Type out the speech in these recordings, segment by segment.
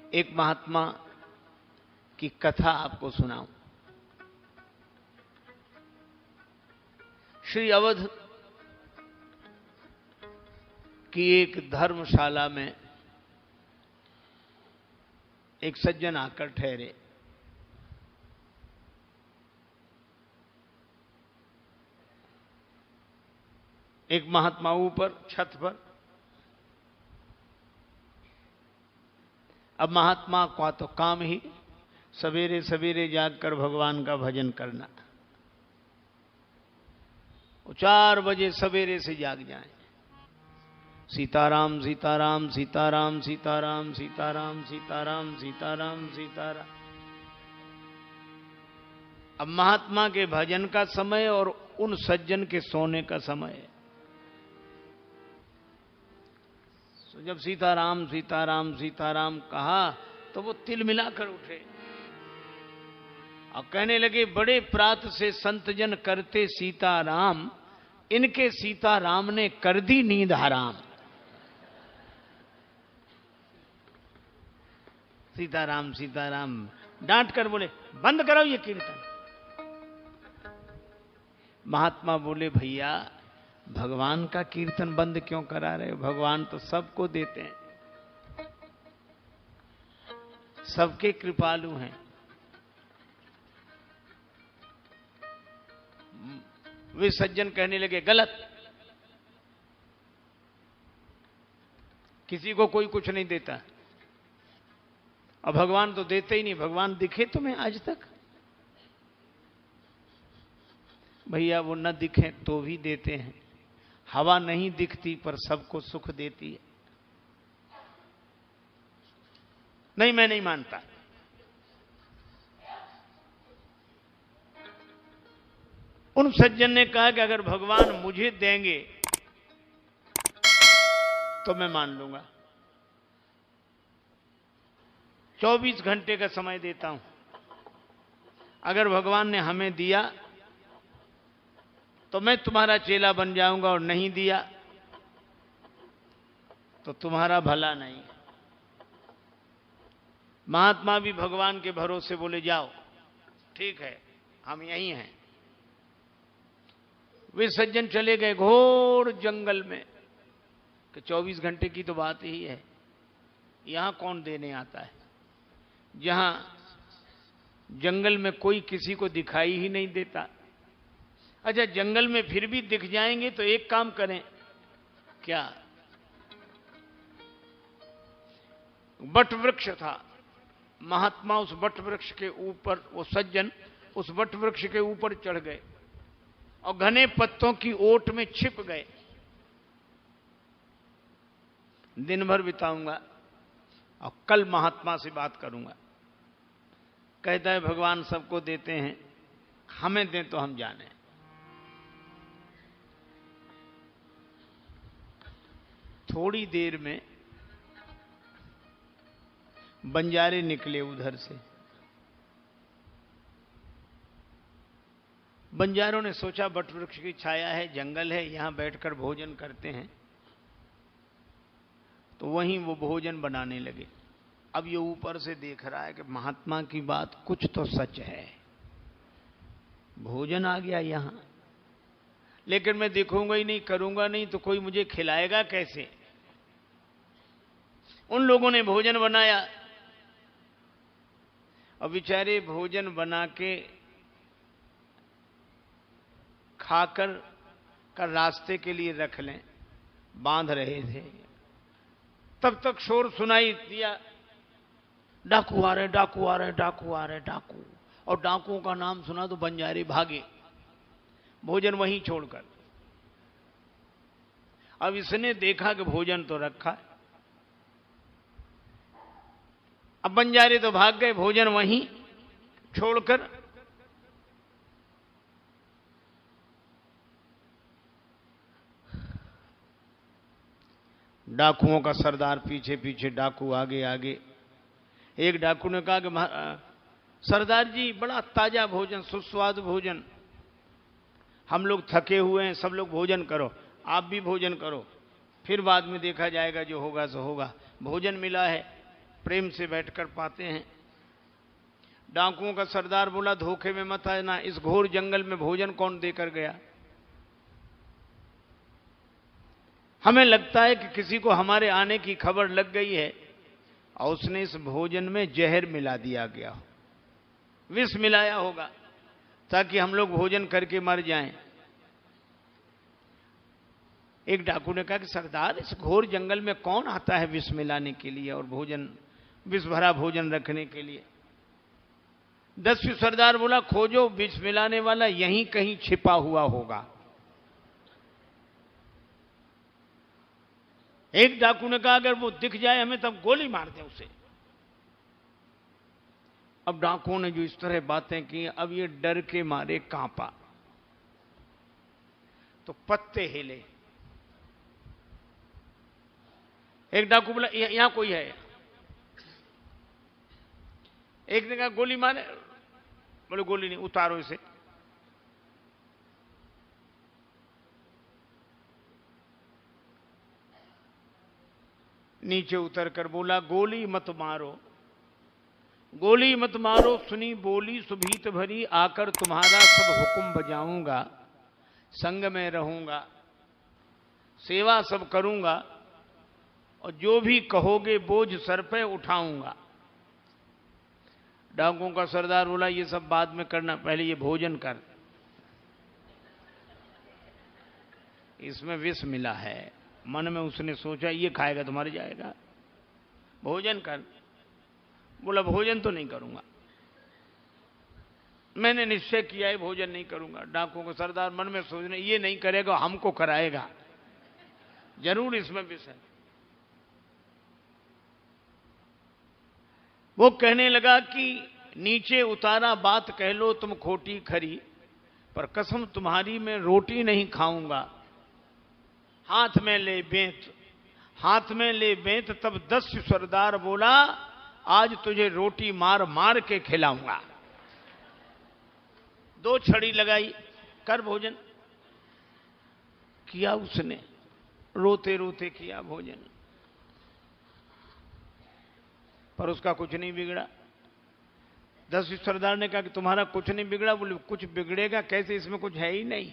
एक महात्मा की कथा आपको सुनाऊं। श्री अवध की एक धर्मशाला में एक सज्जन आकर ठहरे। एक महात्मा ऊपर छत पर। अब महात्मा का तो काम ही सवेरे सवेरे जागकर भगवान का भजन करना। वो 4 बजे सवेरे से जाग जाएं। सीताराम सीताराम सीताराम सीताराम सीताराम सीताराम सीताराम सीताराम। अब महात्मा के भजन का समय और उन सज्जन के सोने का समय है। तो जब सीताराम सीताराम सीताराम कहा तो वो तिल मिलाकर उठे और कहने लगे, बड़े प्रात से संतजन करते सीताराम, इनके सीताराम ने कर दी नींद हराम। सीताराम सीताराम डांट कर बोले, बंद करो ये कीर्तन। महात्मा बोले, भैया भगवान का कीर्तन बंद क्यों करा रहे हो? भगवान तो सबको देते हैं, सबके कृपालु हैं। वे सज्जन कहने लगे, गलत, किसी को कोई कुछ नहीं देता और भगवान तो देते ही नहीं। भगवान दिखे तुम्हें आज तक? भैया वो न दिखे तो भी देते हैं। हवा नहीं दिखती पर सबको सुख देती है। नहीं, मैं नहीं मानता। उन सज्जन ने कहा कि अगर भगवान मुझे देंगे तो मैं मान लूंगा। 24 घंटे का समय देता हूं। अगर भगवान ने हमें दिया तो मैं तुम्हारा चेला बन जाऊंगा, और नहीं दिया तो तुम्हारा भला नहीं। महात्मा भी भगवान के भरोसे बोले, जाओ ठीक है, हम यहीं हैं। वे सज्जन चले गए घोर जंगल में कि 24 घंटे की तो बात ही है, यहां कौन देने आता है, जहां जंगल में कोई किसी को दिखाई ही नहीं देता। अच्छा, जंगल में फिर भी दिख जाएंगे तो एक काम करें, क्या? बट वृक्ष था। महात्मा उस बट वृक्ष के ऊपर, वो सज्जन उस बट वृक्ष के ऊपर चढ़ गए और घने पत्तों की ओट में छिप गए। दिन भर बिताऊंगा और कल महात्मा से बात करूंगा। कहता है, भगवान सबको देते हैं, हमें दें तो हम जाने। थोड़ी देर में बंजारे निकले उधर से। बंजारों ने सोचा बट वृक्ष की छाया है, जंगल है, यहां बैठकर भोजन करते हैं। तो वहीं वो भोजन बनाने लगे। अब ये ऊपर से देख रहा है कि महात्मा की बात कुछ तो सच है, भोजन आ गया यहां, लेकिन मैं देखूंगा ही नहीं, करूंगा नहीं तो कोई मुझे खिलाएगा कैसे? उन लोगों ने भोजन बनाया और बेचारे भोजन बना के खाकर कर रास्ते के लिए रख लें, बांध रहे थे। तब तक शोर सुनाई दिया, डाकू आ रहे, डाकू आ रहे, डाकू आ रहे, डाकू। और डाकुओं का नाम सुना तो बंजारे भागे, भोजन वहीं छोड़कर। अब इसने देखा कि भोजन तो रखा है। अब बंजारे तो भाग गए, भोजन वहीं छोड़कर। डाकुओं का सरदार पीछे पीछे, डाकू आगे आगे। एक डाकू ने कहा कि सरदार जी, बड़ा ताजा भोजन, सुस्वादु भोजन, हम लोग थके हुए हैं, सब लोग भोजन करो, आप भी भोजन करो, फिर बाद में देखा जाएगा, जो होगा सो होगा। भोजन मिला है। प्रेम से बैठकर पाते हैं। डाकुओं का सरदार बोला, धोखे में मत आना, इस घोर जंगल में भोजन कौन देकर गया? हमें लगता है कि किसी को हमारे आने की खबर लग गई है और उसने इस भोजन में जहर मिला दिया गया, विष मिलाया होगा ताकि हम लोग भोजन करके मर जाएं। एक डाकू ने कहा कि सरदार, इस घोर जंगल में कौन आता है विष मिलाने के लिए और भोजन, विष भरा भोजन रखने के लिए? 10वीं सरदार बोला, खोजो, विष मिलाने वाला यहीं कहीं छिपा हुआ होगा। एक डाकू ने कहा, अगर वो दिख जाए हमें तब गोली मार दे उसे। अब डाकुओं ने जो इस तरह बातें की, अब ये डर के मारे कांपा, तो पत्ते हिले। एक डाकू बोला, यहां कोई है? एक ने कहा, गोली मारे। बोले, गोली नहीं, उतारो इसे। नीचे उतरकर बोला, गोली मत मारो, गोली मत मारो, सुनी बोली सुभीत भरी, आकर तुम्हारा सब हुक्म बजाऊंगा, संग में रहूंगा, सेवा सब करूंगा और जो भी कहोगे बोझ सर पे उठाऊंगा। डाकुओं का सरदार बोला, ये सब बाद में करना, पहले ये भोजन कर, इसमें विष मिला है। मन में उसने सोचा, ये खाएगा तो मर जाएगा, भोजन कर। बोला, भोजन तो नहीं करूंगा, मैंने निश्चय किया है भोजन नहीं करूंगा। डाकुओं का सरदार मन में सोचने, ये नहीं करेगा हमको कराएगा, जरूर इसमें विष है। वो कहने लगा कि नीचे उतारा बात कह लो तुम खोटी खरी, पर कसम तुम्हारी मैं रोटी नहीं खाऊंगा। हाथ में ले बेंत, हाथ में ले बेंत। तब 10 सरदार बोला, आज तुझे रोटी मार मार के खिलाऊंगा। 2 छड़ी लगाई, कर भोजन। किया उसने, रोते रोते किया भोजन, पर उसका कुछ नहीं बिगड़ा। 10वीं सरदार ने कहा कि तुम्हारा कुछ नहीं बिगड़ा। बोले, कुछ बिगड़ेगा कैसे, इसमें कुछ है ही नहीं।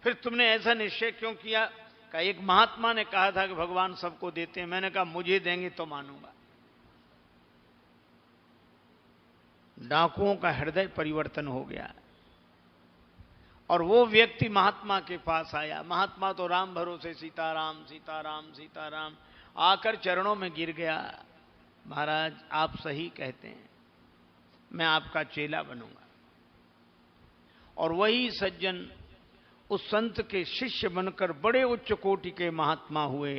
फिर तुमने ऐसा निश्चय क्यों किया? का एक महात्मा ने कहा था कि भगवान सबको देते हैं। मैंने कहा मुझे देंगे तो मानूंगा। डाकुओं का हृदय परिवर्तन हो गया और वो व्यक्ति महात्मा के पास आया। महात्मा तो राम भरोसे सीताराम सीताराम सीताराम, आकर चरणों में गिर गया। महाराज, आप सही कहते हैं, मैं आपका चेला बनूंगा। और वही सज्जन उस संत के शिष्य बनकर बड़े उच्च कोटि के महात्मा हुए,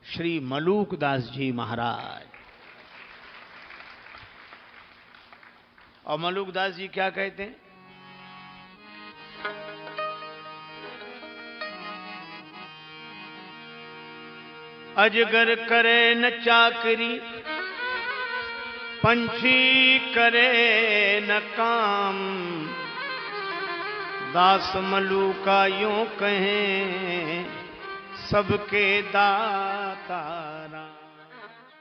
श्री मलूकदास जी महाराज। और मलूकदास जी क्या कहते हैं? अजगर करे न चाकरी, पंछी करे न काम, दास मलूका यूं कहें सबके दाता